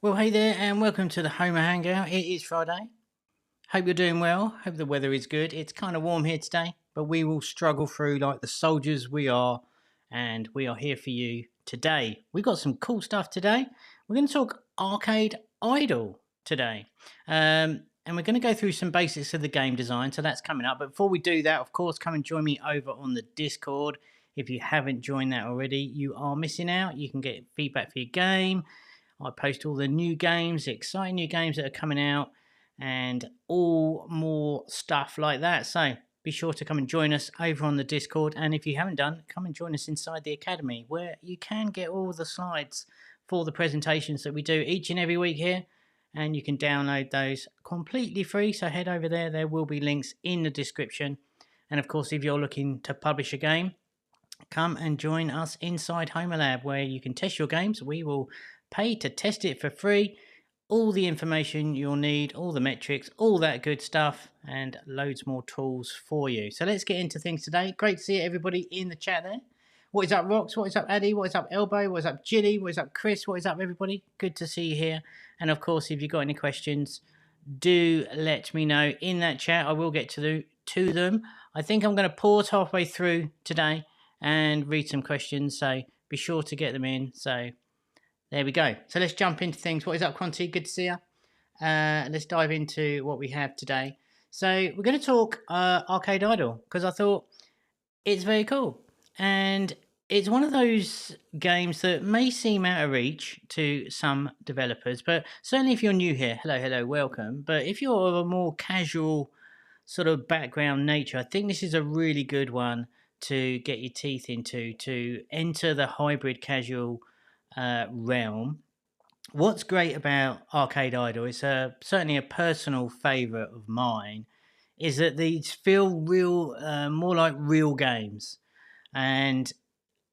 Well, hey there, and welcome to the Homer Hangout. It is Friday. Hope you're doing well. Hope the weather is good. It's kind of warm here today, but we will struggle through like the soldiers we are, and we are here for you today. We've got some cool stuff today. We're going to talk Arcade Idol today, and we're going to go through some basics of the game design. So that's coming up. But before we do that, of course, come and join me over on the Discord. If you haven't joined that already, you are missing out. You can get feedback for your game. I post all the new games, the exciting new games that are coming out, and all more stuff like that. So be sure to come and join us over on the Discord. And if you haven't done, come and join us inside the Academy, where you can get all the slides for the presentations that we do each and every week here. And you can download those completely free. So head over there. There will be links in the description. And of course, if you're looking to publish a game, come and join us inside Homer Lab, where you can test your games. We will pay to test it for free. All the information you'll need, all the metrics, all that good stuff, and loads more tools for you. So let's get into things today. Great to see everybody in the chat there. What is up, Rox? What is up, Addy? What is up, Elbow? What is up, Jilly? What is up, Chris? What is up, everybody? Good to see you here. And of course, if you've got any questions, do let me know in that chat. I will get to them. I think I'm going to pause halfway through today and read some questions, so be sure to get them in. So there we go. So let's jump into things. What is up, Conti? Good to see you. Let's dive into what we have today. So we're going to talk Arcade Idol, because I thought it's very cool. And it's one of those games that may seem out of reach to some developers, but certainly if you're new here, hello, welcome. But if you're of a more casual sort of background nature, I think this is a really good one to get your teeth into, to enter the hybrid casual realm. What's great about Arcade Idol, it's certainly a personal favourite of mine, is that these feel real, more like real games. And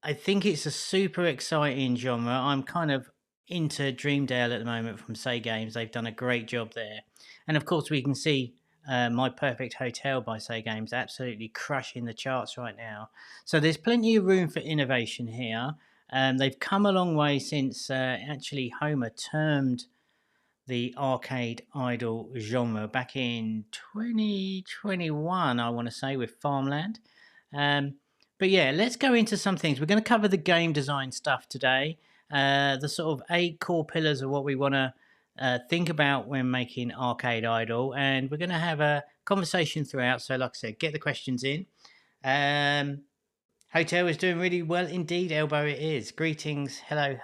I think it's a super exciting genre. I'm kind of into Dreamdale at the moment from Say Games. They've done a great job there. And of course, we can see My Perfect Hotel by Say Games absolutely crushing the charts right now. So there's plenty of room for innovation here. They've come a long way since actually Homer termed the Arcade Idol genre back in 2021, I want to say, with Farmland. But yeah, let's go into some things. We're going to cover the game design stuff today, the sort of 8 core pillars of what we want to think about when making Arcade Idol, and we're going to have a conversation throughout. So like I said, get the questions in. Hotel is doing really well indeed, Elbow. It is. Greetings. Hello.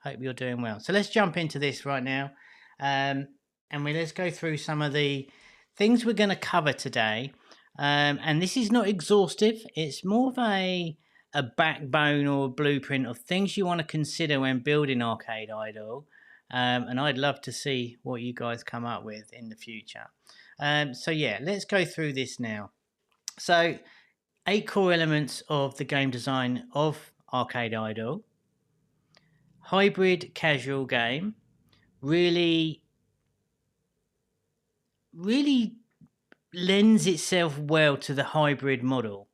Hope you're doing well. So let's jump into this right now. And let's go through some of the things we're going to cover today. And this is not exhaustive. It's more of a backbone or blueprint of things you want to consider when building Arcade Idol. And I'd love to see what you guys come up with in the future. So yeah, let's go through this now. So 8 core elements of the game design of Arcade Idol. Hybrid casual game. Really lends itself well to the hybrid model.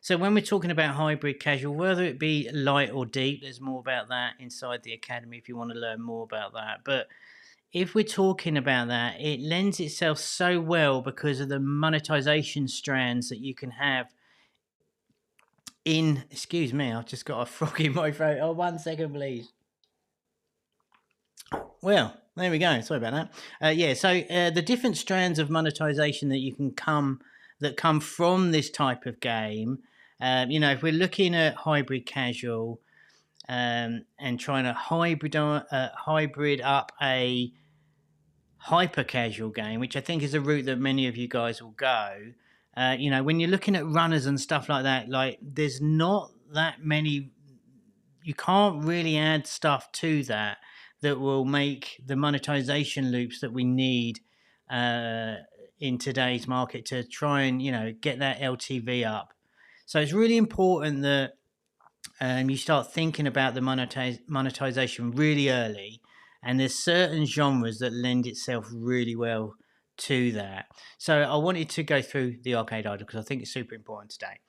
So when we're talking about hybrid casual, whether it be light or deep, there's more about that inside the Academy if you want to learn more about that. But if we're talking about that, it lends itself so well because of the monetization strands that you can have in... Excuse me, I've just got a frog in my throat. Oh, 1 second, please. Well, there we go. Sorry about that. So the different strands of monetization that you can come from this type of game. If we're looking at hybrid casual and trying to hybrid up a hyper casual game, which I think is a route that many of you guys will go. When you're looking at runners and stuff like that, like there's not that many. You can't really add stuff to that will make the monetization loops that we need in today's market to try and get that LTV up. So it's really important that you start thinking about the monetization really early, and there's certain genres that lend itself really well to that. So I wanted to go through the Arcade Idol because I think it's super important today.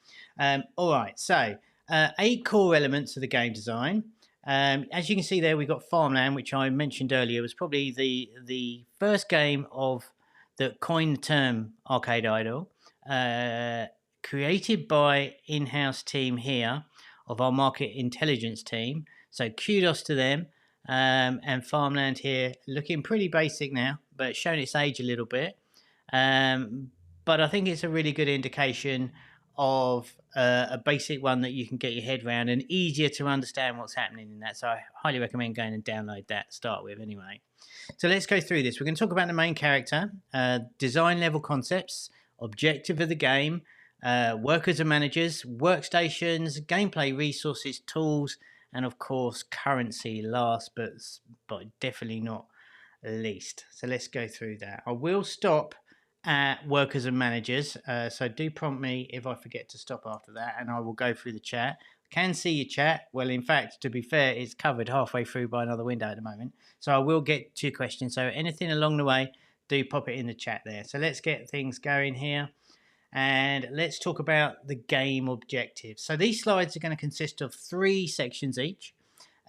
All right, so 8 core elements of the game design. As you can see there, we've got Farmland, which I mentioned earlier was probably the first game of that coined the term arcade idle, created by in-house team here of our market intelligence team. So kudos to them. And Farmland here looking pretty basic now, but showing its age a little bit. But I think it's a really good indication of a basic one that you can get your head around and easier to understand what's happening in that. So I highly recommend going and download that to start with anyway. So let's go through this. We're going to talk about the main character, design level concepts, objective of the game, workers and managers, workstations, gameplay resources, tools, and of course currency last but definitely not least. So let's go through that. I will stop at workers and managers, so do prompt me if I forget to stop after that, and I will go through the chat. Can see your chat. Well, in fact, to be fair, it's covered halfway through by another window at the moment, so I will get to your questions. So anything along the way, do pop it in the chat there. So let's get things going here, and let's talk about the game objectives. So these slides are going to consist of 3 sections each.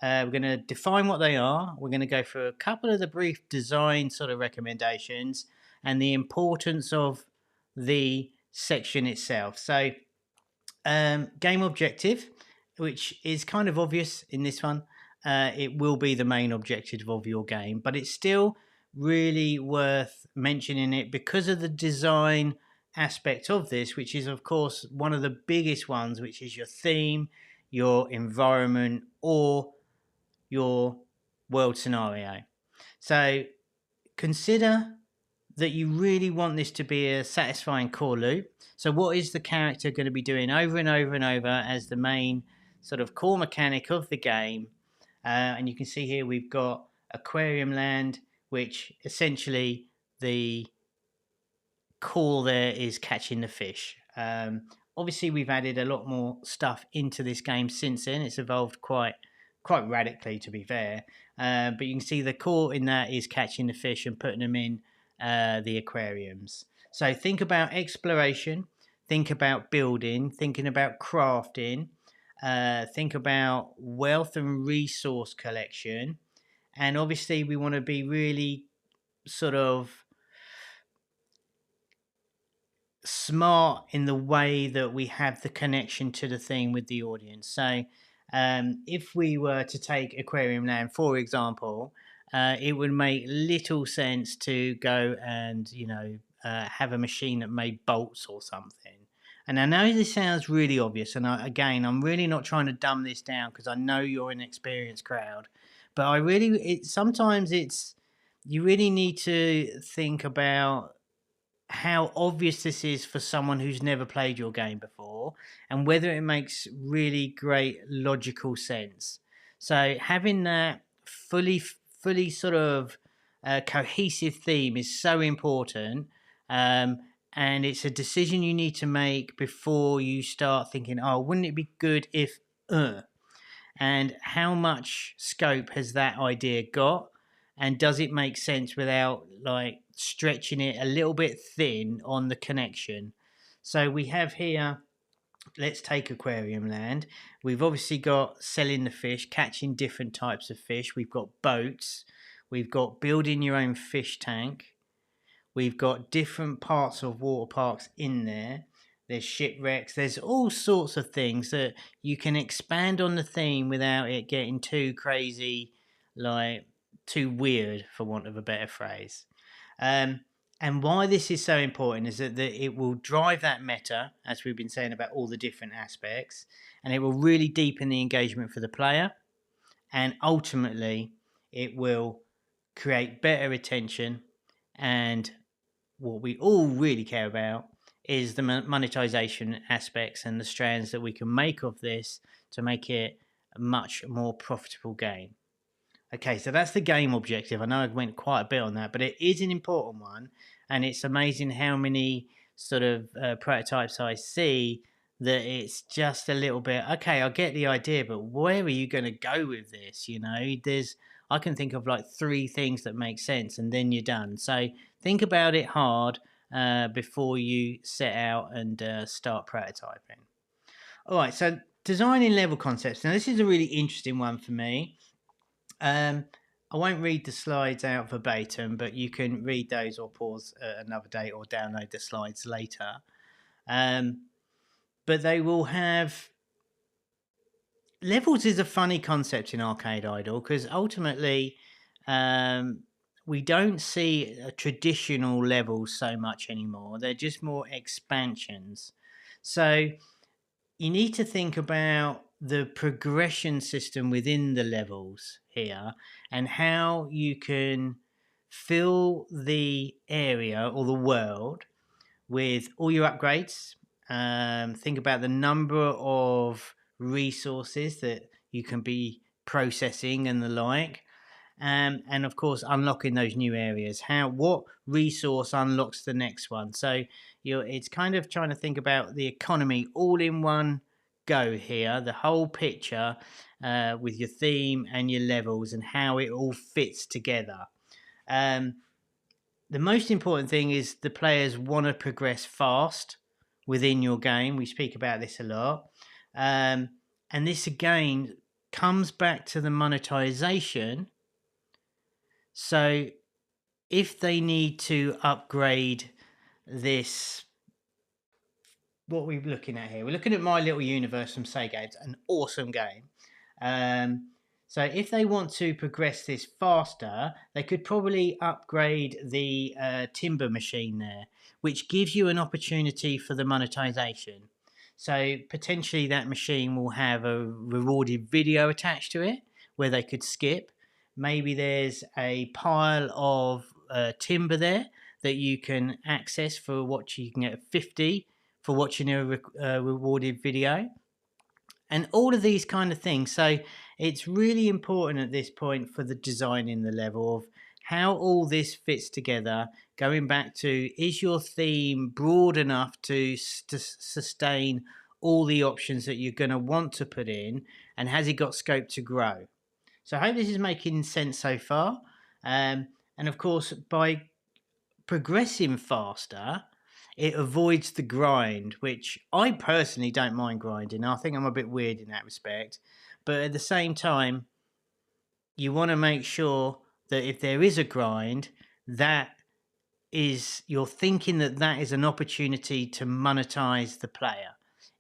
We're going to define what they are. We're going to go through a couple of the brief design sort of recommendations and the importance of the section itself. So game objective, which is kind of obvious in this one. It will be the main objective of your game, but it's still really worth mentioning it because of the design aspect of this, which is of course one of the biggest ones, which is your theme, your environment, or your world scenario. So consider that you really want this to be a satisfying core loop. So what is the character going to be doing over and over and over as the main sort of core mechanic of the game? And you can see here we've got Aquarium Land, which essentially the core there is catching the fish. Obviously we've added a lot more stuff into this game since then. It's evolved quite radically, to be fair, but you can see the core in that is catching the fish and putting them in the aquariums. So think about exploration, think about building, thinking about crafting, think about wealth and resource collection, and obviously we want to be really sort of smart in the way that we have the connection to the thing with the audience. So if we were to take Aquarium Land, for example, it would make little sense to go and, have a machine that made bolts or something. And I know this sounds really obvious, and I'm really not trying to dumb this down because I know you're an experienced crowd, but sometimes you really need to think about how obvious this is for someone who's never played your game before and whether it makes really great logical sense. So having that fully sort of cohesive theme is so important, and it's a decision you need to make before you start thinking, oh, wouldn't it be good if and how much scope has that idea got, and does it make sense without like stretching it a little bit thin on the connection? So we have here, let's take Aquarium Land. We've obviously got selling the fish, catching different types of fish. We've got boats. We've got building your own fish tank. We've got different parts of water parks in there. There's shipwrecks. There's all sorts of things that you can expand on the theme without it getting too crazy, like too weird, for want of a better phrase. And why this is so important is that it will drive that meta, as we've been saying about all the different aspects, and it will really deepen the engagement for the player. And ultimately, it will create better retention. And what we all really care about is the monetization aspects and the strands that we can make of this to make it a much more profitable game. Okay, so that's the game objective. I know I went quite a bit on that, but it is an important one, and it's amazing how many sort of prototypes I see that it's just a little bit, okay, I get the idea, but where are you going to go with this? I can think of like 3 things that make sense, and then you're done. So think about it hard before you set out and start prototyping. All right, so designing level concepts. Now, this is a really interesting one for me. I won't read the slides out verbatim, but you can read those or pause another day or download the slides later. But they will have... Levels is a funny concept in Arcade Idol because ultimately we don't see traditional levels so much anymore. They're just more expansions. So you need to think about the progression system within the levels here and how you can fill the area or the world with all your upgrades. Think about the number of resources that you can be processing and the like. And of course unlocking those new areas. What resource unlocks the next one? So it's kind of trying to think about the economy all in one go here, the whole picture, with your theme and your levels and how it all fits together. The most important thing is the players want to progress fast within your game. We speak about this a lot. And this again comes back to the monetization. So if they need to upgrade this, what are we looking at here? We're looking at My Little Universe from Sega. It's an awesome game. So if they want to progress this faster, they could probably upgrade the timber machine there, which gives you an opportunity for the monetization. So potentially that machine will have a rewarded video attached to it where they could skip. Maybe there's a pile of timber there that you can access for what you can get 50 for watching a rewarded video. And all of these kind of things. So it's really important at this point for the design in the level of how all this fits together. Going back to, is your theme broad enough to sustain all the options that you're going to want to put in, and has it got scope to grow? So I hope this is making sense so far. And of course, by progressing faster, it avoids the grind, which I personally don't mind grinding. I think I'm a bit weird in that respect. But at the same time, you want to make sure that if there is a grind, that is, you're thinking that that is an opportunity to monetize the player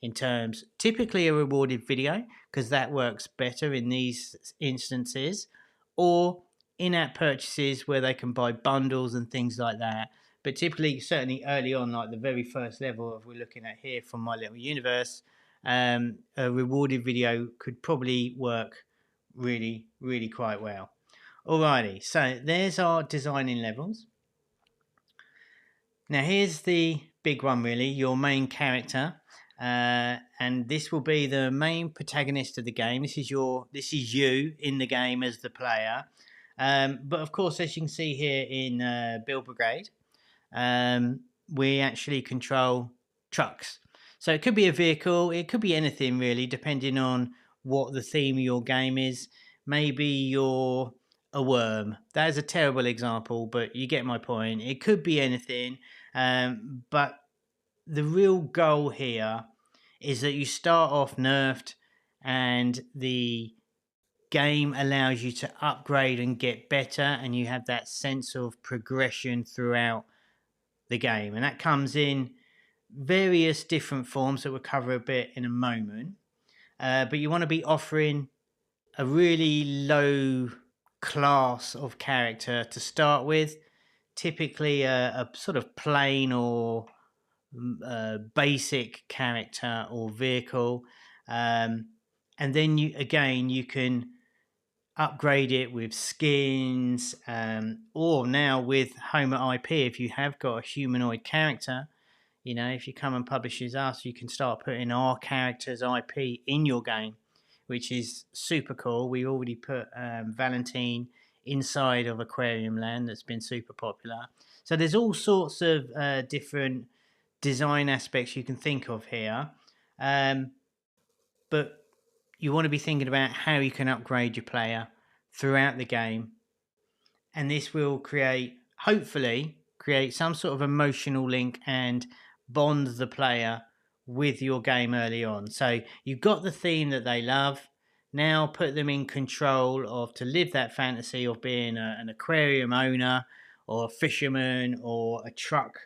in terms, typically a rewarded video, because that works better in these instances, or in-app purchases where they can buy bundles and things like that. But typically, certainly early on, like the very first level of we're looking at here from My Little Universe, a rewarded video could probably work really, really quite well. Alrighty, so there's our designing levels. Now here's the big one really, your main character. And this will be the main protagonist of the game. This is you in the game as the player. But of course, as you can see here in Build Brigade, we actually control trucks. So it could be a vehicle, it could be anything really, depending on what the theme of your game is. Maybe you're a worm. That is a terrible example, but you get my point. It could be anything, but the real goal here is that you start off nerfed and the game allows you to upgrade and get better, and you have that sense of progression throughout the game. And that comes in various different forms that we'll cover a bit in a moment. But you want to be offering a really low class of character to start with, typically a sort of plain or basic character or vehicle, and then you can upgrade it with skins, or now with Homer IP, if you have got a humanoid character, if you come and publishes us, you can start putting our character's IP in your game, which is super cool. We already put Valentine inside of Aquarium Land, that's been super popular. So there's all sorts of different design aspects you can think of here, but you want to be thinking about how you can upgrade your player throughout the game, and this will hopefully create some sort of emotional link and bond the player with your game early on. So you've got the theme that they love. Now put them in control of to live that fantasy of being an aquarium owner or a fisherman or a truck,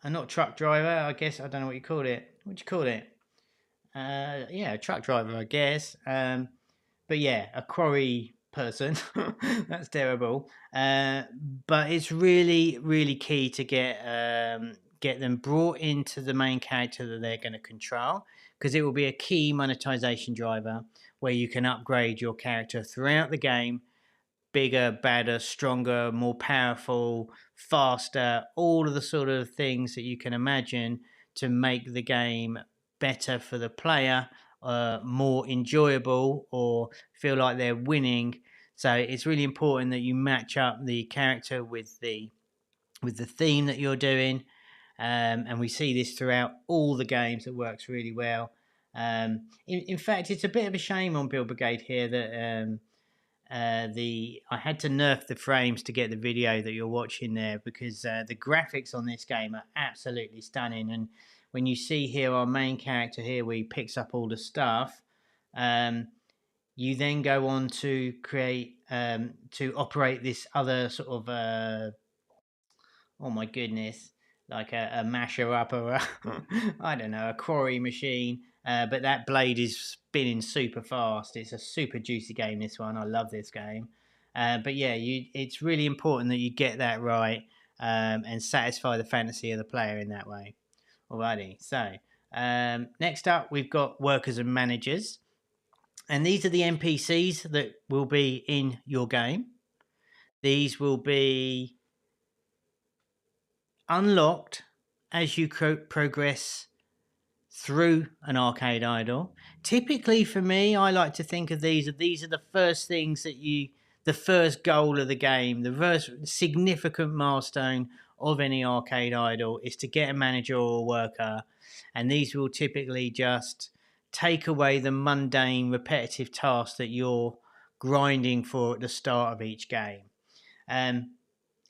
not truck driver, I guess. I don't know what you call it. What do you call it? Yeah, a truck driver, I guess. But yeah, a quarry person. That's terrible. But it's really, really key to get them brought into the main character that they're going to control, because it will be a key monetization driver where you can upgrade your character throughout the game. Bigger, badder, stronger, more powerful, faster, all of the sort of things that you can imagine to make the game better for the player, more enjoyable, or feel like they're winning. So it's really important that you match up the character with the theme that you're doing, and we see this throughout all the games. It works really well. In fact, it's a bit of a shame on Build Brigade here that I had to nerf the frames to get the video that you're watching there, because the graphics on this game are absolutely stunning. And when you see here our main character here, where he picks up all the stuff, you then go on to create to operate this other sort of oh my goodness, like a masher up or I don't know, a quarry machine. But that blade is spinning super fast. It's a super juicy game, this one. I love this game. But yeah, it's really important that you get that right, and satisfy the fantasy of the player in that way. Alrighty, so next up we've got workers and managers. And these are the NPCs that will be in your game. These will be unlocked as you progress through an arcade idol. Typically for me, I like to think of these are the first things that the first goal of the game, the first significant milestone of any arcade idol is to get a manager or a worker. And these will typically just take away the mundane, repetitive tasks that you're grinding for at the start of each game.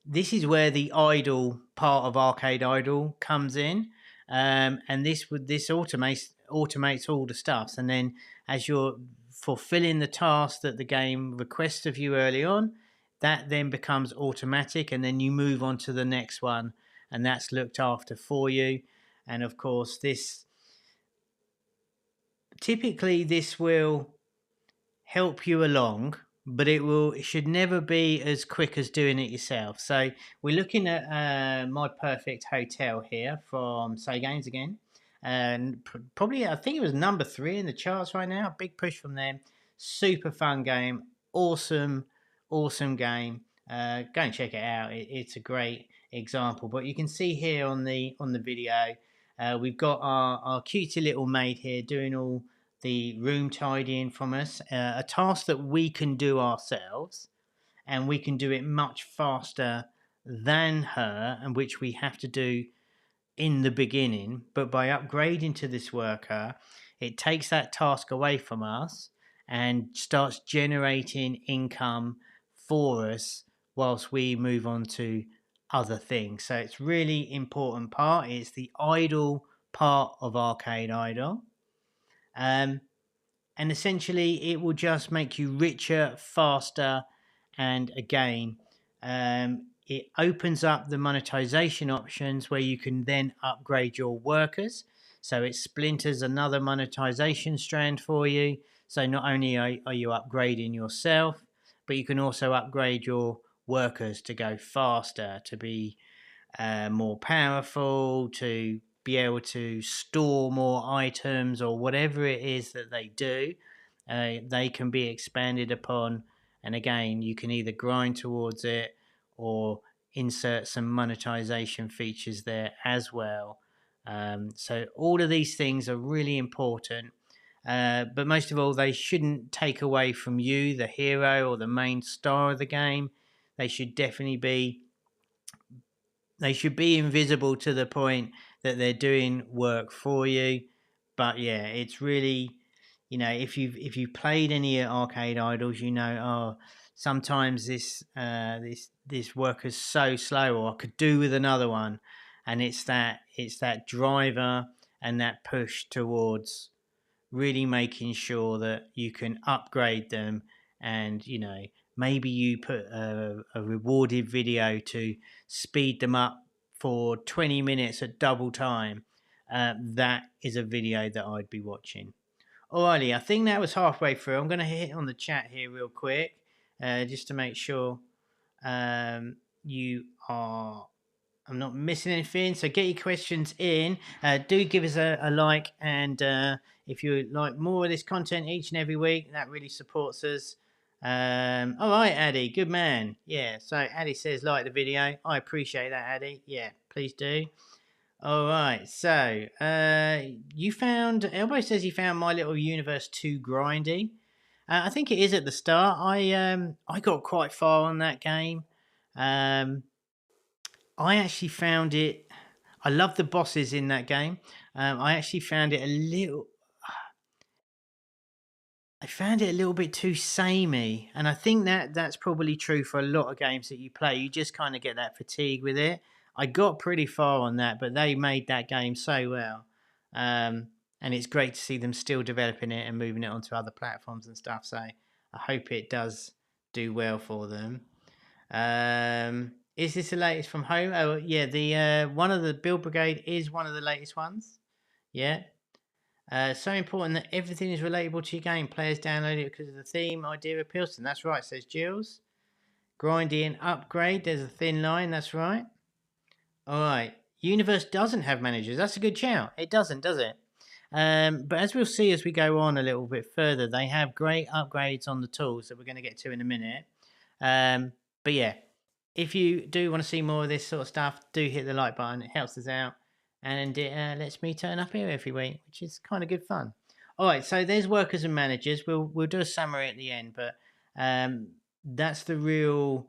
This is where the idle part of Arcade Idol comes in, and this automates all the stuff. And then as you're fulfilling the task that the game requests of you early on, that then becomes automatic, and then you move on to the next one, and that's looked after for you. And of course, this will help you along, but it should never be as quick as doing it yourself. So we're looking at My Perfect Hotel here from Say Games again, and probably I think it was number 3 in the charts right now. Big push from them. Super fun game, awesome game. Go and check it out. It's a great example. But you can see here on the video, we've got our cutie little maid here doing all the room tidying from us, a task that we can do ourselves, and we can do it much faster than her, and which we have to do in the beginning. But by upgrading to this worker, it takes that task away from us and starts generating income for us whilst we move on to other things. So it's really important part. It's the idle part of Arcade Idol. And essentially it will just make you richer, faster, and again, it opens up the monetization options where you can then upgrade your workers. So it splinters another monetization strand for you. So not only are you upgrading yourself, but you can also upgrade your workers to go faster, to be more powerful, to be able to store more items, or whatever it is that they do. They can be expanded upon, and again, you can either grind towards it or insert some monetization features there as well. So all of these things are really important, but most of all, they shouldn't take away from you, the hero or the main star of the game. They should definitely be invisible to the point that they're doing work for you. But yeah, it's really, if you've played any arcade idols, sometimes this work is so slow, or I could do with another one. And it's that driver and that push towards really making sure that you can upgrade them, and maybe you put a rewarded video to speed them up for 20 minutes at double time. That is a video that I'd be watching. Alrighty, I think that was halfway through. I'm going to hit on the chat here real quick, just to make sure you are I'm not missing anything. So get your questions in. Do give us a like, and if you like more of this content each and every week, that really supports us. All right, Addy, good man. Yeah, so Addy says like the video. I appreciate that, Addy. Yeah, please do. All right, so you found, Elbow says he found My Little Universe too grindy. I think it is at the start. I got quite far on that game. I actually found it. I love the bosses in that game. I actually found it a little. I found it a little bit too samey, and I think that's probably true for a lot of games that you play. You just kind of get that fatigue with it. I got pretty far on that, but they made that game so well, and it's great to see them still developing it and moving it onto other platforms and stuff. So I hope it does do well for them. Is this the latest from home? Oh yeah, the one of the Build Brigade is one of the latest ones. Yeah. So important that everything is relatable to your game. Players download it because of the theme idea appeals to them. That's right, says Jules. Grindy and upgrade. There's a thin line. That's right. All right. Universe doesn't have managers. That's a good shout. It doesn't, does it? But as we'll see as we go on a little bit further, they have great upgrades on the tools that we're going to get to in a minute. But yeah, if you do want to see more of this sort of stuff, do hit the like button. It helps us out, and it lets me turn up here every week, which is kind of good fun. All right, so there's workers and managers. We'll do a summary at the end, but that's the real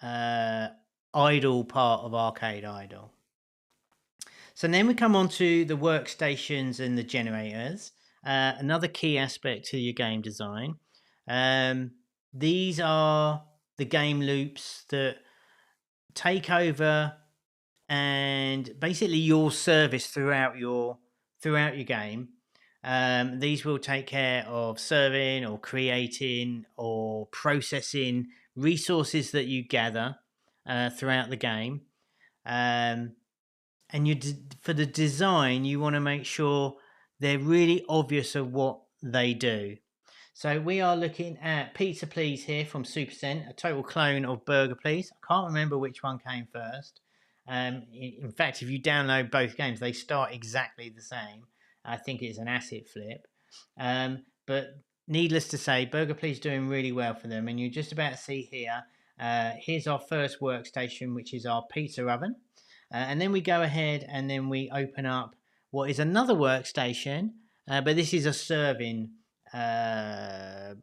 idle part of Arcade Idle. So then we come on to the workstations and the generators. Another key aspect to your game design. These are the game loops that take over and basically your service throughout your game. These will take care of serving or creating or processing resources that you gather throughout the game. And for the design, you want to make sure they're really obvious of what they do. So we are looking at Pizza Please here from Supercent, a total clone of Burger Please. I can't remember which one came first. In fact, if you download both games, they start exactly the same. I think it's an asset flip. But needless to say, Burger Please doing really well for them. And you're just about to see here, here's our first workstation, which is our pizza oven. And then we go ahead and then we open up what is another workstation, but this is a serving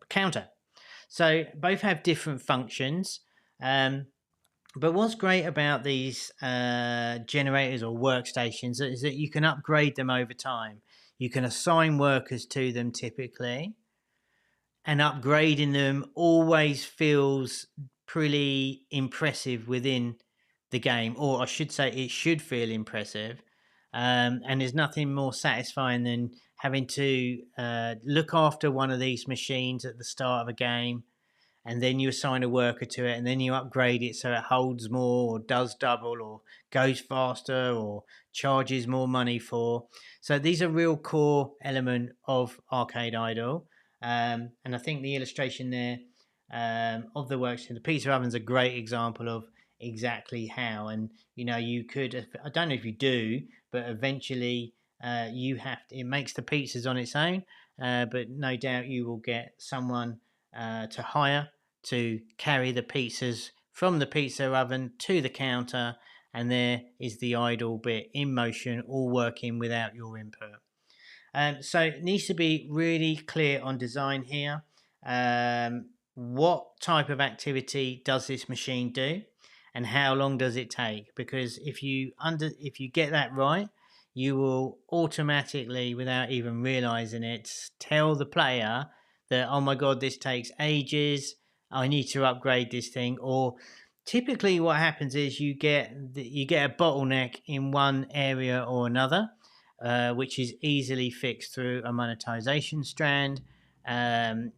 counter. So both have different functions. But what's great about these generators or workstations is that you can upgrade them over time. You can assign workers to them typically, and upgrading them always feels pretty impressive within the game, or I should say it should feel impressive. And there's nothing more satisfying than having to look after one of these machines at the start of a game, and then you assign a worker to it, and then you upgrade it so it holds more or does double or goes faster or charges more money for. So these are real core element of Arcade Idle. And I think the illustration there of the workstation, the pizza oven's a great example of exactly how. And you could, I don't know if you do, but eventually you have to, it makes the pizzas on its own, but no doubt you will get someone to hire to carry the pizzas from the pizza oven to the counter, and there is the idle bit in motion, all working without your input. So it needs to be really clear on design here. What type of activity does this machine do, and how long does it take? Because if you get that right, you will automatically, without even realizing it, tell the player that, oh my god, this takes ages, I need to upgrade this thing. Or typically what happens is you get a bottleneck in one area or another, which is easily fixed through a monetization strand. Um,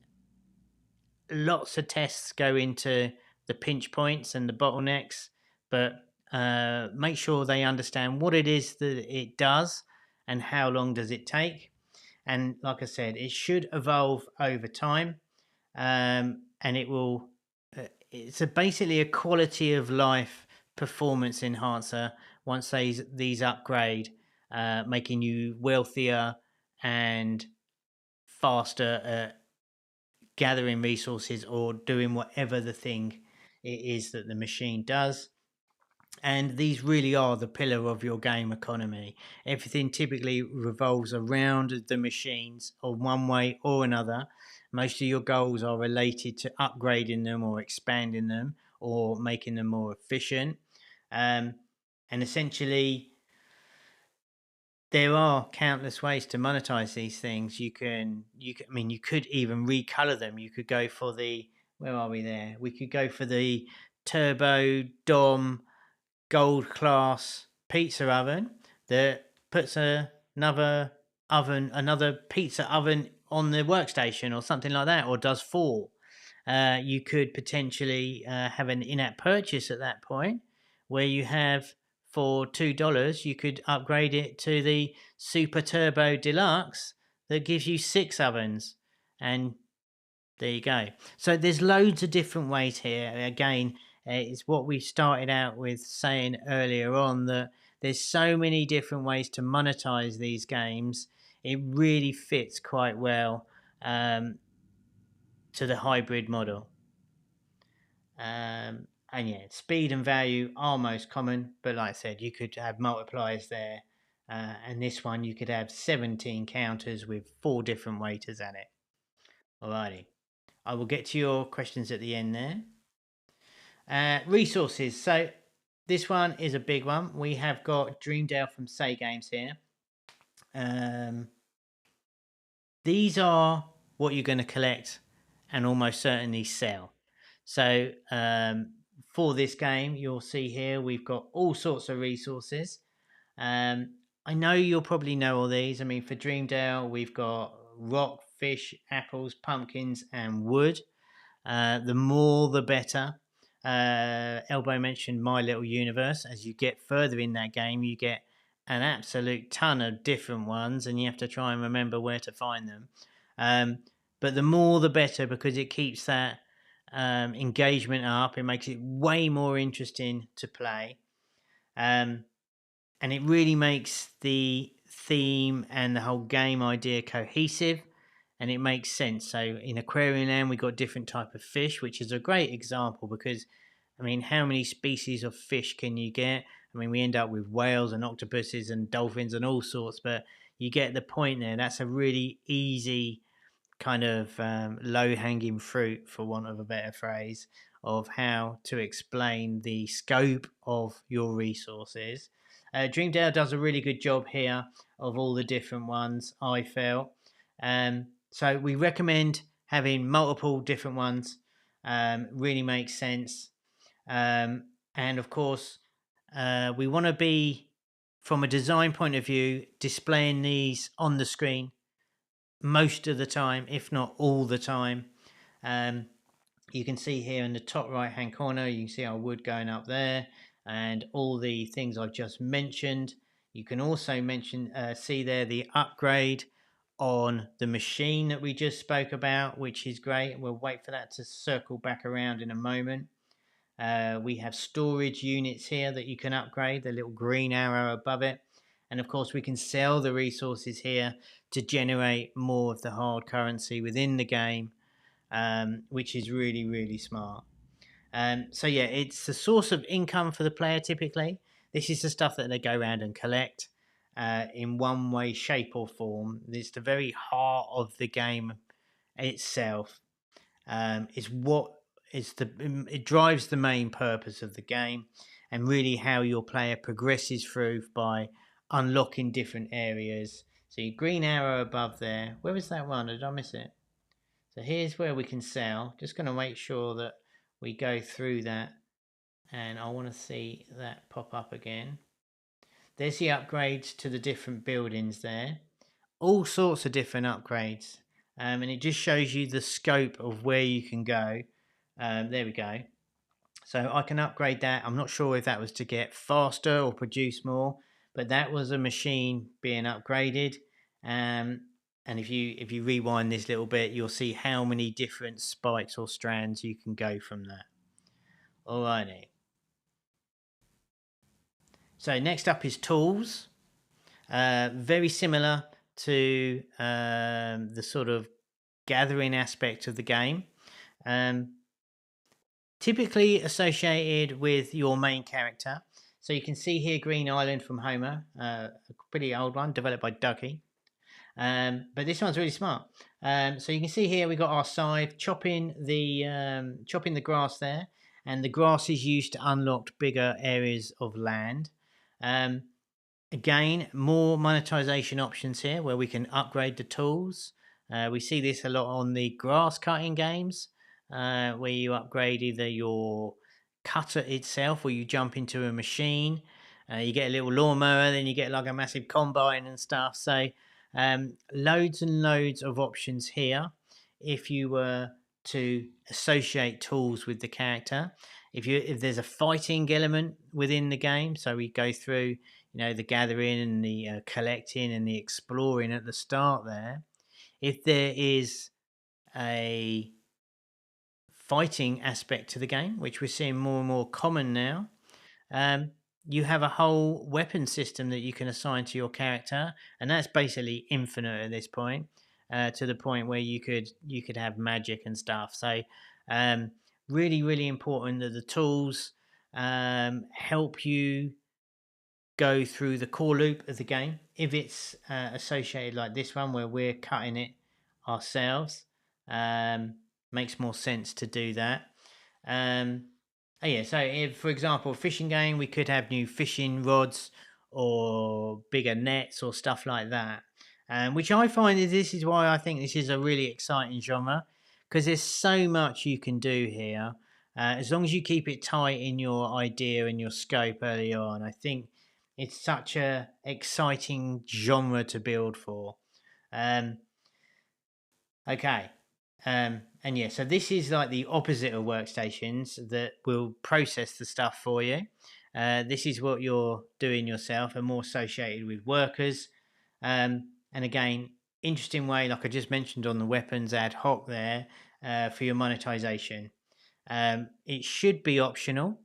Lots of tests go into the pinch points and the bottlenecks, but make sure they understand what it is that it does and how long does it take. And like I said, it should evolve over time, and it will. It's basically a quality of life performance enhancer once these upgrade, making you wealthier and faster at gathering resources or doing whatever the thing it is that the machine does. And these really are the pillar of your game economy. Everything typically revolves around the machines, or one way or another. Most of your goals are related to upgrading them or expanding them or making them more efficient. Um, and essentially, there are countless ways to monetize these things. I mean, you could even recolor them. You could go for the, where are we there? We could go for the Turbo Dom Gold Class pizza oven that puts another pizza oven on the workstation or something like that, or does four. You could potentially have an in-app purchase at that point where you have, for $2 you could upgrade it to the Super Turbo Deluxe that gives you 6 ovens, and there you go. So there's loads of different ways here. Again, it's what we started out with saying earlier on, that there's so many different ways to monetize these games. It really fits quite well to the hybrid model. And yeah, speed and value are most common, but like I said, you could have multipliers there. And this one, you could have 17 counters with 4 different waiters at it. Alrighty. I will get to your questions at the end there. Resources. So this one is a big one. We have got Dreamdale from Say Games here. These are what you're going to collect and almost certainly sell. So for this game, you'll see here we've got all sorts of resources. I know you'll probably know all these. I mean, for Dreamdale, we've got rock, fish, apples, pumpkins, and wood. The more, the better. Elbow mentioned My Little Universe. As you get further in that game, you get an absolute ton of different ones, and you have to try and remember where to find them. But the more, the better, because it keeps that engagement up. It makes it way more interesting to play. And it really makes the theme and the whole game idea cohesive, and it makes sense. So in Aquarium Land, we got different type of fish, which is a great example because, I mean, how many species of fish can you get? I mean, we end up with whales and octopuses and dolphins and all sorts, but you get the point there. That's a really easy kind of low-hanging fruit, for want of a better phrase, of how to explain the scope of your resources. Dreamdale does a really good job here of all the different ones, I felt. So we recommend having multiple different ones. Really makes sense. And of course, we want to be, from a design point of view, displaying these on the screen most of the time, if not all the time. You can see here in the top right hand corner, you can see our wood going up there and all the things I've just mentioned. You can also see there the upgrade on the machine that we just spoke about, which is great. We'll wait for that to circle back around in a moment. We have storage units here that you can upgrade, the little green arrow above it. And of course, we can sell the resources here to generate more of the hard currency within the game, which is really, really smart. So yeah, it's a source of income for the player typically. This is the stuff that they go around and collect in one way, shape, or form. It's the very heart of the game itself. It drives the main purpose of the game, and really how your player progresses through by unlocking different areas. So your green arrow above there, where was that one? Did I miss it? So here's where we can sell. Just going to make sure that we go through that, and I want to see that pop up again. There's the upgrades to the different buildings there. All sorts of different upgrades. And it just shows you the scope of where you can go. There we go. So I can upgrade that. I'm not sure if that was to get faster or produce more, but that was a machine being upgraded. And if you rewind this little bit, you'll see how many different spikes or strands you can go from that. Alrighty. So next up is tools. Very similar to the sort of gathering aspect of the game. Typically associated with your main character. So you can see here Green Island from Homer, a pretty old one, developed by Dougie. But this one's really smart. So you can see here we got our scythe chopping the grass there, and the grass is used to unlock bigger areas of land. Again, more monetization options here where we can upgrade the tools. We see this a lot on the grass cutting games, where you upgrade either your cutter itself or you jump into a machine. You get a little lawnmower, then you get like a massive combine and stuff. So loads and loads of options here if you were to associate tools with the character. If there's a fighting element within the game, so we go through the gathering and the collecting and the exploring at the start there. If there is a fighting aspect to the game, which we're seeing more and more common now, you have a whole weapon system that you can assign to your character, and that's basically infinite at this point, to the point where you could have magic and stuff. So really, really important that the tools help you go through the core loop of the game. If it's associated like this one where we're cutting it ourselves, makes more sense to do that. So if, for example, a fishing game, we could have new fishing rods or bigger nets or stuff like that. Which I find this is why I think this is a really exciting genre, because there's so much you can do here. As long as you keep it tight in your idea and your scope early on, I think it's such a exciting genre to build for. Okay. And yeah, so this is like the opposite of workstations that will process the stuff for you. This is what you're doing yourself and more associated with workers. And again, interesting way, like I just mentioned on the weapons ad hoc there, for your monetization. It should be optional.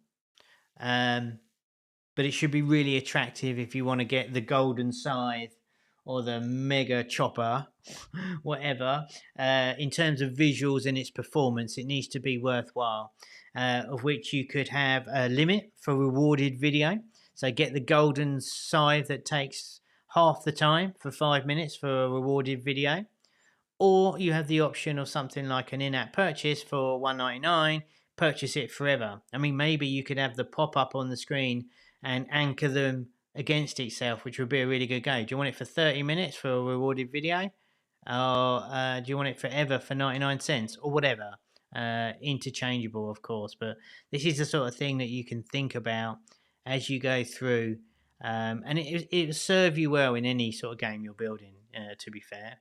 But it should be really attractive if you want to get the golden scythe or the mega chopper, whatever. In terms of visuals and its performance, it needs to be worthwhile, of which you could have a limit for rewarded video. So get the golden scythe that takes half the time for 5 minutes for a rewarded video. Or you have the option of something like an in-app purchase for $1.99, purchase it forever. I mean, maybe you could have the pop-up on the screen and anchor them against itself, which would be a really good game. Do you want it for 30 minutes for a rewarded video? Or do you want it forever for 99 cents or whatever? Interchangeable, of course, but this is the sort of thing that you can think about as you go through, and it will serve you well in any sort of game you're building, to be fair.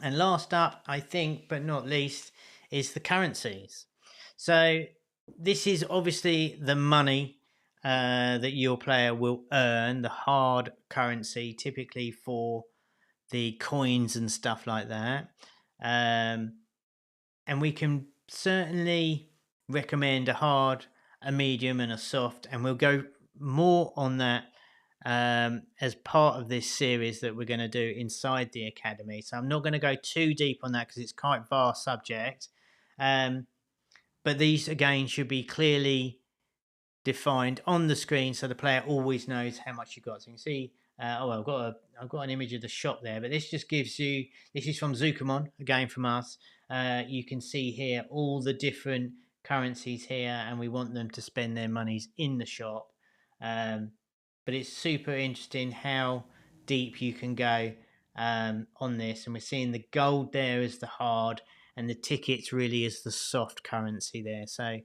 And last up, I think, but not least, is the currencies. So this is obviously the money that your player will earn, the hard currency, typically for the coins and stuff like that. And we can certainly recommend a hard, a medium, and a soft, and we'll go more on that as part of this series that we're going to do inside the academy. So I'm not going to go too deep on that because it's quite a vast subject. But these again should be clearly defined on the screen so the player always knows how much you got. So you can see, I've got an image of the shop there, but this just gives you, this is from Zucamon, a game from us. You can see here all the different currencies here, and we want them to spend their monies in the shop. But it's super interesting how deep you can go on this, and we're seeing the gold there as the hard, and the tickets really is the soft currency there. So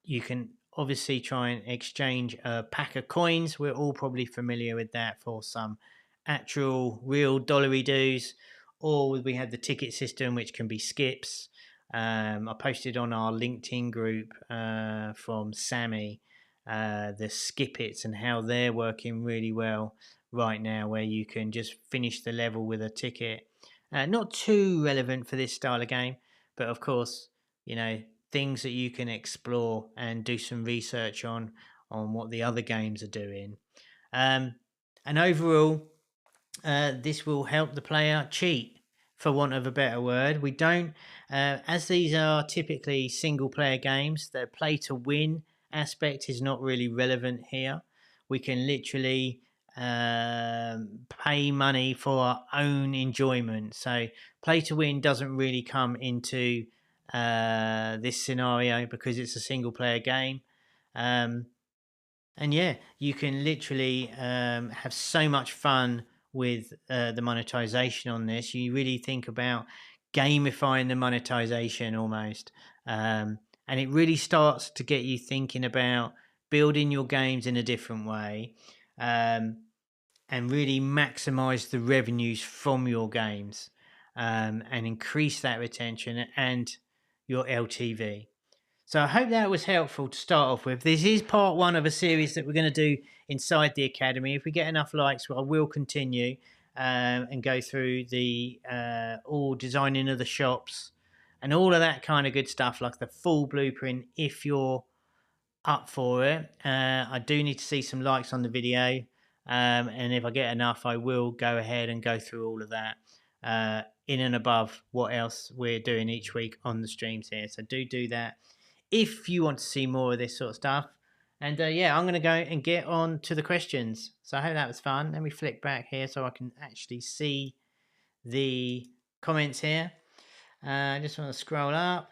you can obviously try and exchange a pack of coins. We're all probably familiar with that for some actual real dollary doos, or we have the ticket system, which can be skips. I posted on our LinkedIn group from Sammy the skip its and how they're working really well right now, where you can just finish the level with a ticket. Not too relevant for this style of game, but of course, you know, things that you can explore and do some research on what the other games are doing. And overall, this will help the player cheat, for want of a better word. We don't, as these are typically single player games, the play to win aspect is not really relevant here. We can literally pay money for our own enjoyment. So play to win doesn't really come into this scenario because it's a single player game. And yeah, you can literally have so much fun with the monetization on this. You really think about gamifying the monetization almost. And it really starts to get you thinking about building your games in a different way, and really maximize the revenues from your games, and increase that retention and your LTV. So I hope that was helpful to start off with. This is part one of a series that we're going to do inside the Academy. If we get enough likes, I will continue and go through the all designing of the shops and all of that kind of good stuff, like the full blueprint, if you're up for it. I do need to see some likes on the video. And if I get enough, I will go ahead and go through all of that in and above what else we're doing each week on the streams here. So do that if you want to see more of this sort of stuff. And yeah, I'm going to go and get on to the questions. So I hope that was fun. Let me flick back here so I can actually see the comments here. I just want to scroll up.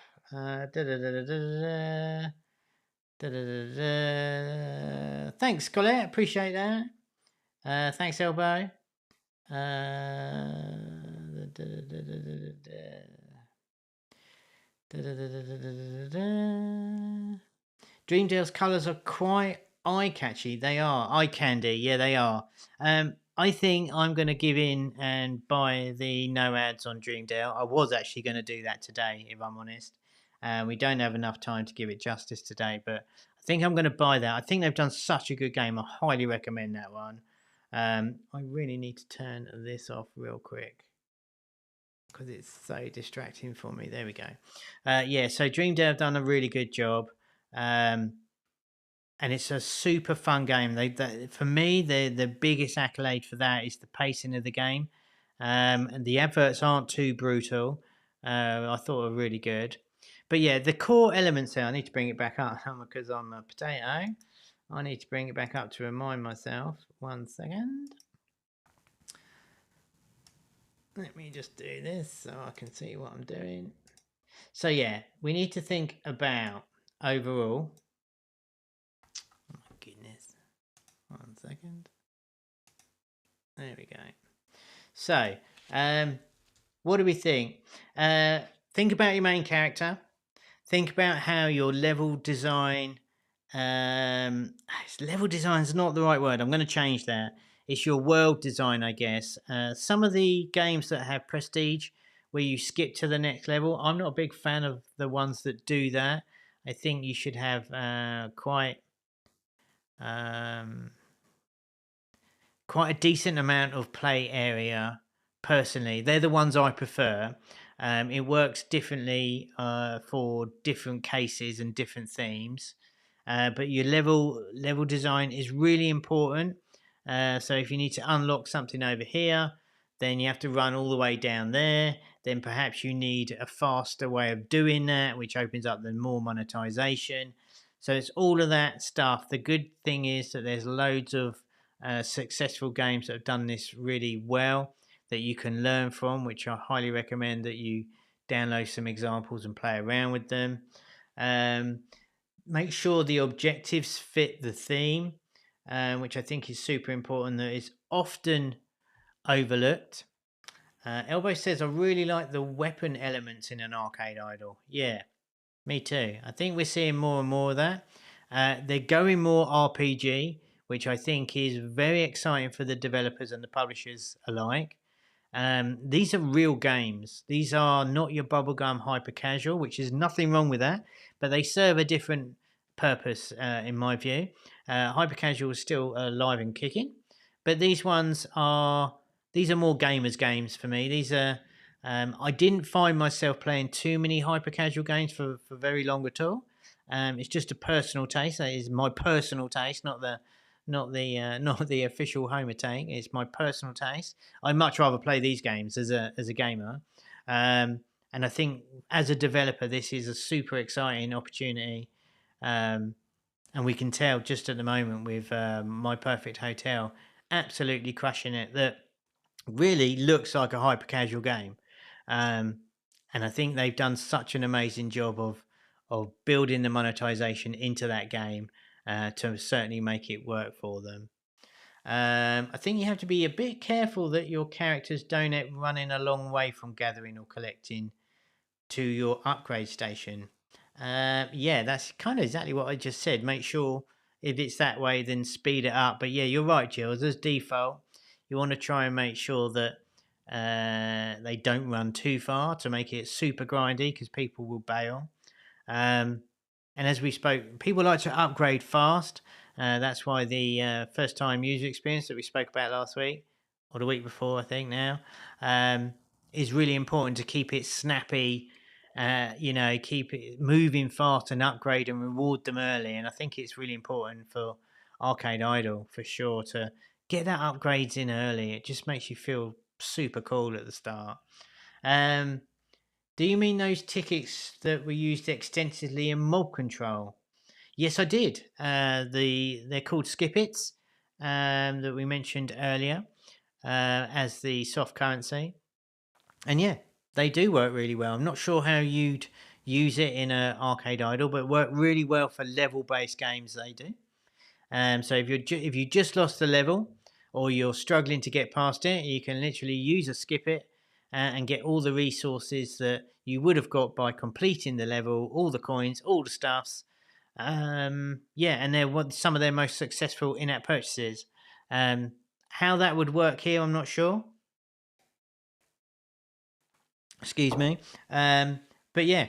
Thanks, Colette. Appreciate that. Thanks, Elbow. Dreamdale's colours are quite eye-catchy. They are. Eye candy. Yeah, they are. I think I'm going to give in and buy the no ads on Dreamdale. I was actually going to do that today, if I'm honest. We don't have enough time to give it justice today, but I think I'm going to buy that. I think they've done such a good game. I highly recommend that one. I really need to turn this off real quick because it's so distracting for me. There we go. Yeah, so Dreamdale have done a really good job. And it's a super fun game. For me, the biggest accolade for that is the pacing of the game. And the adverts aren't too brutal. I thought were really good. But yeah, the core elements there, I need to bring it back up because I'm a potato. I need to bring it back up to remind myself. 1 second. Let me just do this so I can see what I'm doing. So yeah, we need to think about overall. Oh my goodness. 1 second. There we go. So, what do we think? Think about your main character. Think about how your level design. Level design is not the right word. I'm going to change that. It's your world design, I guess. Some of the games that have prestige, where you skip to the next level, I'm not a big fan of the ones that do that. I think you should have quite a decent amount of play area. Personally, they're the ones I prefer. It works differently for different cases and different themes. But your level design is really important. So if you need to unlock something over here, then you have to run all the way down there. Then perhaps you need a faster way of doing that, which opens up the more monetization. So it's all of that stuff. The good thing is that there's loads of successful games that have done this really well that you can learn from, which I highly recommend that you download some examples and play around with them. Make sure the objectives fit the theme, which I think is super important, that is often overlooked. Elbow says, I really like the weapon elements in an arcade idol. Yeah, me too. I think we're seeing more and more of that. They're going more RPG, which I think is very exciting for the developers and the publishers alike. These are real games. These are not your bubblegum hyper casual, which is nothing wrong with that, but they serve a different purpose, in my view. Hyper casual is still alive and kicking, but these are more gamers games for me. These are I didn't find myself playing too many hyper casual games for very long at all. It's just a personal taste. That is my personal taste, not the official Homer take. It's my personal taste. I'd much rather play these games as a gamer. And I think as a developer, this is a super exciting opportunity. And we can tell just at the moment with My Perfect Hotel absolutely crushing it. That really looks like a hyper casual game. Um, and I think they've done such an amazing job of building the monetization into that game to certainly make it work for them. I think you have to be a bit careful that your characters don't end up running a long way from gathering or collecting to your upgrade station. Yeah, that's kind of exactly what I just said. Make sure if it's that way, then speed it up. But yeah, you're right, Jules. As default, you want to try and make sure that they don't run too far to make it super grindy because people will bail. Um, and as we spoke, people like to upgrade fast. That's why the first time user experience that we spoke about last week or the week before, I think now, um, is really important to keep it snappy. Keep it moving fast and upgrade and reward them early. And I think it's really important for Arcade Idol for sure to get that upgrades in early. It just makes you feel super cool at the start. Um, do you mean those tickets that were used extensively in mob control? Yes, I did. They're called skip-its that we mentioned earlier as the soft currency, and yeah, they do work really well. I'm not sure how you'd use it in an arcade idol, but work really well for level-based games. They do. So if you just lost the level or you're struggling to get past it, you can literally use a skip it and get all the resources that you would have got by completing the level, all the coins, all the stuffs. Yeah, and they're some of their most successful in-app purchases. How that would work here, I'm not sure. Excuse me. But yeah,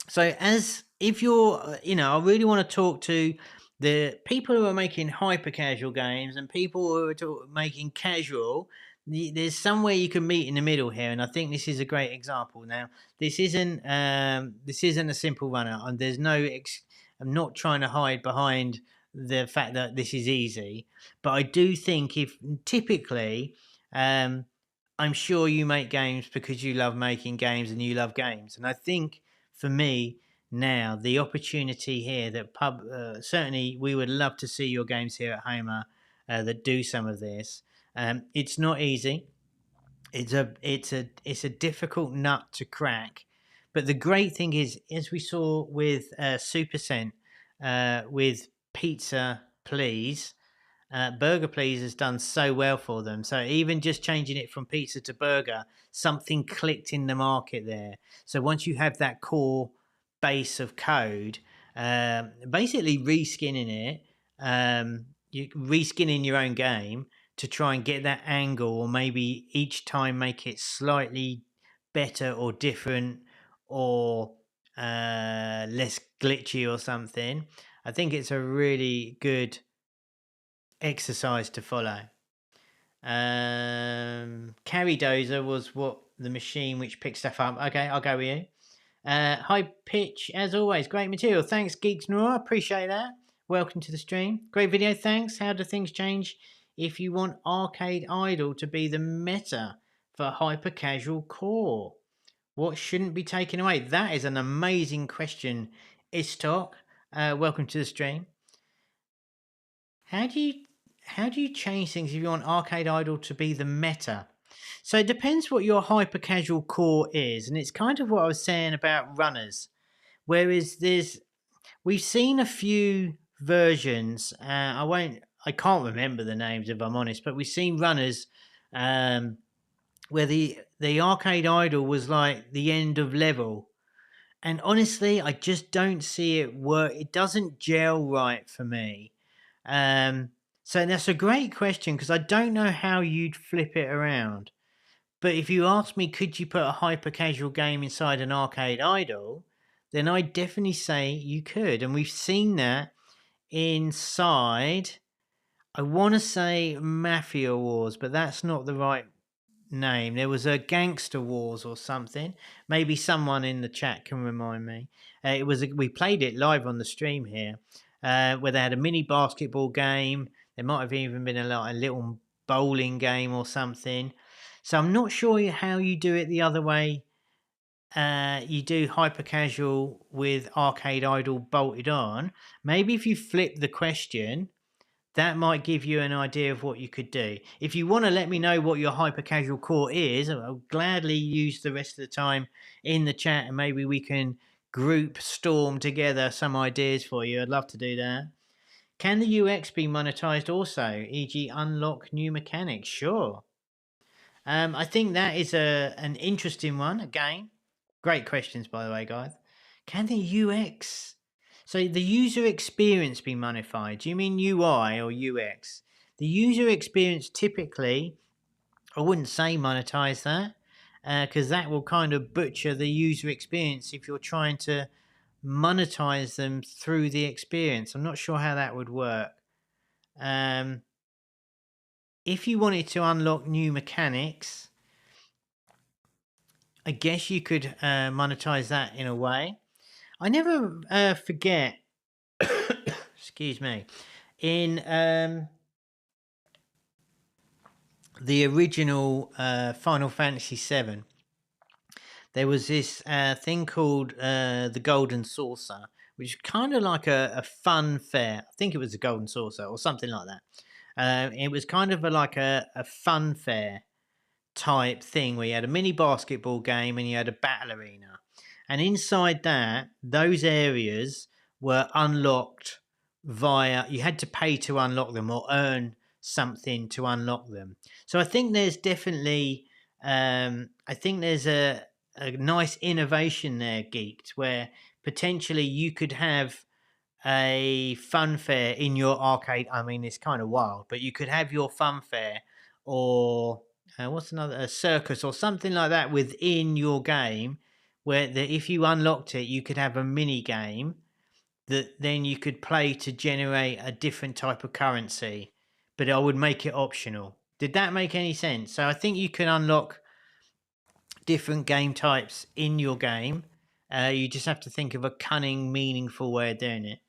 so as if you're, I really want to talk to the people who are making hyper casual games and people who are making casual. There's somewhere you can meet in the middle here, and I think this is a great example. Now, this isn't a simple runner, and there's no. I'm not trying to hide behind the fact that this is easy, but I do think if typically. I'm sure you make games because you love making games and you love games. And I think for me now, the opportunity here that certainly we would love to see your games here at Homer that do some of this. It's not easy. It's a difficult nut to crack. But the great thing is, as we saw with Super Cent, with Pizza Please, Burger Please has done so well for them. So even just changing it from pizza to burger, something clicked in the market there. So once you have that core base of code, basically reskinning it, you reskinning your own game to try and get that angle, or maybe each time make it slightly better or different or less glitchy or something. I think it's a really good exercise to follow. Carry dozer was what the machine which picks stuff up. Okay, I'll go with you. High pitch as always. Great material. Thanks, Geeks Noir. Appreciate that. Welcome to the stream. Great video. Thanks. How do things change if you want Arcade Idol to be the meta for hyper casual core? What shouldn't be taken away? That is an amazing question, Istok. Welcome to the stream. How do you change things if you want Arcade Idol to be the meta? So it depends what your hyper casual core is, and it's kind of what I was saying about runners. Whereas we've seen a few versions. I can't remember the names if I'm honest, but we've seen runners where the Arcade Idol was like the end of level, And honestly, I just don't see it work. It doesn't gel right for me. Um, so that's a great question because I don't know how you'd flip it around. But if you ask me, could you put a hyper casual game inside an arcade idol? Then I'd definitely say you could. And we've seen that inside, I want to say Mafia Wars, but that's not the right name. There was a Gangster Wars or something. Maybe someone in the chat can remind me. We played it live on the stream here, where they had a mini basketball game. There might have even been a little bowling game or something. So I'm not sure how you do it the other way. You do hyper casual with Arcade Idol bolted on. Maybe if you flip the question, that might give you an idea of what you could do. If you want to let me know what your hyper casual core is, I'll gladly use the rest of the time in the chat and maybe we can group storm together some ideas for you. I'd love to do that. Can the UX be monetized also, e.g., unlock new mechanics? Sure. I think that is an interesting one. Again, great questions, by the way, guys. Can the UX, so the user experience, be modified? Do you mean UI or UX? The user experience typically, I wouldn't say monetize that because that will kind of butcher the user experience if you're trying to monetize them through the experience. I'm not sure how that would work. If you wanted to unlock new mechanics, I guess you could monetize that in a way. I never forget, excuse me, in the original Final Fantasy VII, there was this thing called the Golden Saucer, which is kind of like a fun fair. I think it was the Golden Saucer or something like that. It was kind of like a fun fair type thing where you had a mini basketball game and you had a battle arena. And inside that, those areas were unlocked via, you had to pay to unlock them or earn something to unlock them. So I think there's definitely, I think there's a nice innovation there, Geeked, where potentially you could have a fun fair in your arcade. I mean, it's kind of wild, but you could have your fun fair or what's another, a circus or something like that within your game, where if you unlocked it, you could have a mini game that then you could play to generate a different type of currency, but I would make it optional. Did that make any sense? So I think you can unlock different game types in your game. You just have to think of a cunning, meaningful way of doing it.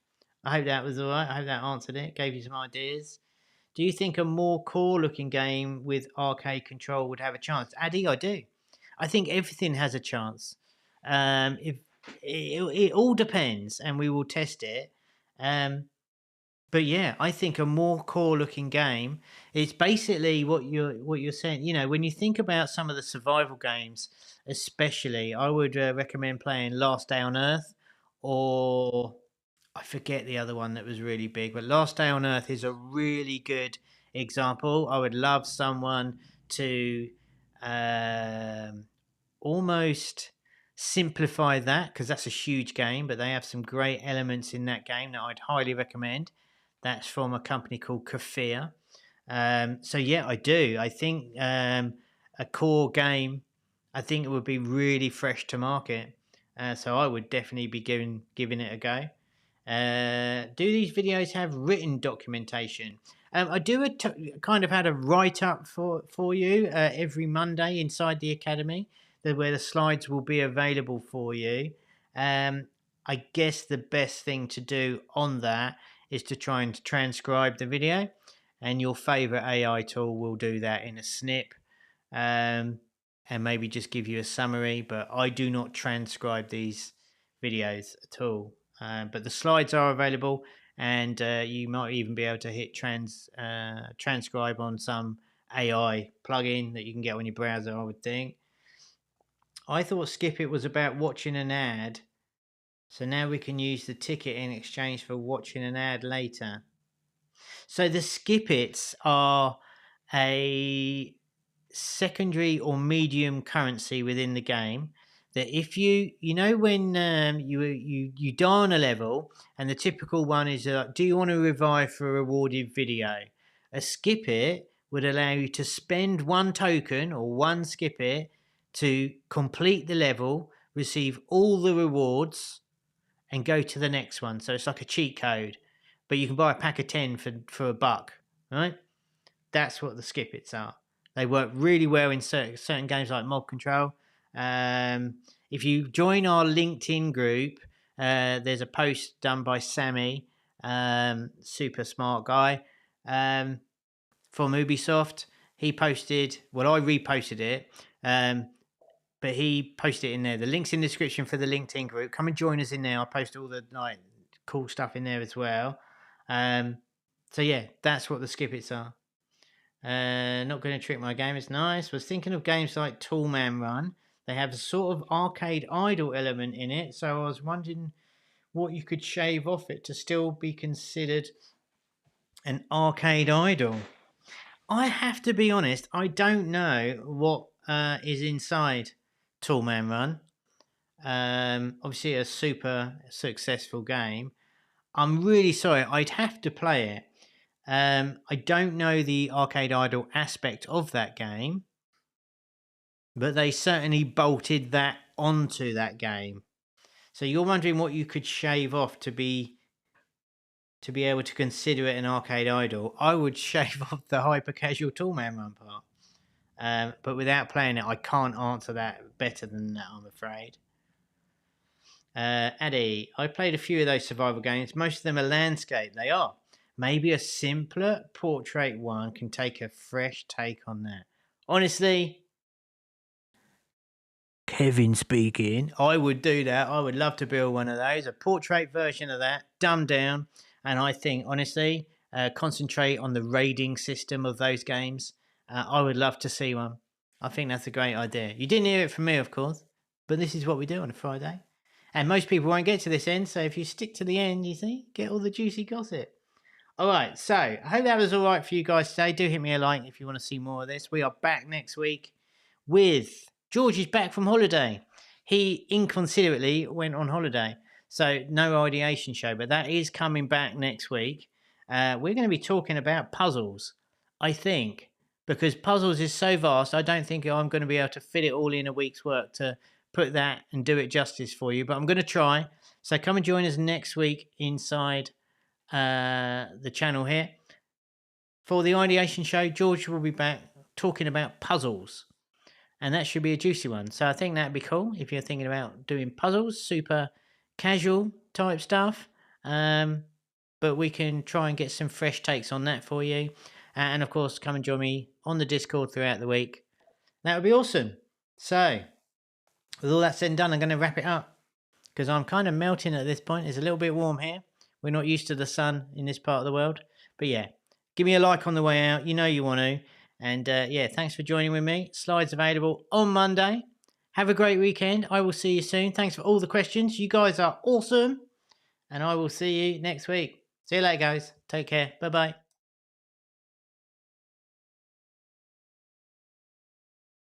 I hope that was all right. I hope that answered it, gave you some ideas. Do you think a more core looking game with arcade control would have a chance? Addy, I do. I think everything has a chance. If it all depends, and we will test it. But yeah, I think a more core looking game. It's basically what you're saying. You know, when you think about some of the survival games, especially, I would recommend playing Last Day on Earth, or I forget the other one that was really big. But Last Day on Earth is a really good example. I would love someone to um, almost simplify that because that's a huge game, but they have some great elements in that game that I'd highly recommend. That's from a company called Kafir. So yeah, I do. I think a core game, I think it would be really fresh to market. So I would definitely be giving it a go. Do these videos have written documentation? I do kind of had a write up for you every Monday inside the academy, where the slides will be available for you. I guess the best thing to do on that is to try and transcribe the video, and your favorite AI tool will do that in a snip, and maybe just give you a summary. But I do not transcribe these videos at all. But the slides are available, and you might even be able to hit transcribe on some AI plugin that you can get on your browser, I would think. I thought Skip It was about watching an ad, so now we can use the ticket in exchange for watching an ad later. So the Skip Its are a secondary or medium currency within the game. that if you know when you die on a level, and the typical one is do you want to revive for a rewarded video? A skip it would allow you to spend one token or one skip it to complete the level, receive all the rewards, and go to the next one. So it's like a cheat code, but you can buy a pack of 10 for $1, right? That's what the skip its are. They work really well in certain games like Mob Control. If you join our LinkedIn group, there's a post done by Sammy, super smart guy, from Ubisoft. He posted, well, I reposted it, but he posted it in there. The link's in the description for the LinkedIn group. Come and join us in there. I post all the cool stuff in there as well. So yeah, that's what the skip its are. Not going to trick my game. It's nice. Was thinking of games like Toolman Run. They have a sort of arcade idle element in it, so I was wondering what you could shave off it to still be considered an arcade idle. I have to be honest, I don't know what is inside Toolman Run. Obviously a super successful game. I'm really sorry, I'd have to play it. I don't know the arcade idle aspect of that game, but they certainly bolted that onto that game. So you're wondering what you could shave off to be able to consider it an arcade idle. I would shave off the hyper casual Toolman Run part. But without playing it, I can't answer that better than that, I'm afraid. Addy, I played a few of those survival games. Most of them are landscape. They are. Maybe a simpler portrait one can take a fresh take on that. Honestly, Kevin speaking, I would do that. I would love to build one of those, a portrait version of that, dumbed down. And I think, honestly, concentrate on the raiding system of those games. I would love to see one. I think that's a great idea. You didn't hear it from me, of course, but this is what we do on a Friday. And most people won't get to this end, so if you stick to the end, you see, get all the juicy gossip. All right, so I hope that was all right for you guys today. Do hit me a like if you want to see more of this. We are back next week with George is back from holiday. He inconsiderately went on holiday, so no ideation show, but that is coming back next week. We're going to be talking about puzzles, I think, because puzzles is so vast. I don't think I'm going to be able to fit it all in a week's work to put that and do it justice for you, but I'm going to try. So come and join us next week inside the channel here for the ideation show. George will be back talking about puzzles, and that should be a juicy one. So I think that'd be cool if you're thinking about doing puzzles, super casual type stuff. But we can try and get some fresh takes on that for you. And of course, come and join me on the Discord throughout the week. That would be awesome. So with all that said and done, I'm going to wrap it up because I'm kind of melting at this point. It's a little bit warm here. We're not used to the sun in this part of the world. But yeah, give me a like on the way out. You know you want to. And yeah, thanks for joining with me. Slides available on Monday. Have a great weekend. I will see you soon. Thanks for all the questions. You guys are awesome. And I will see you next week. See you later, guys. Take care. Bye-bye.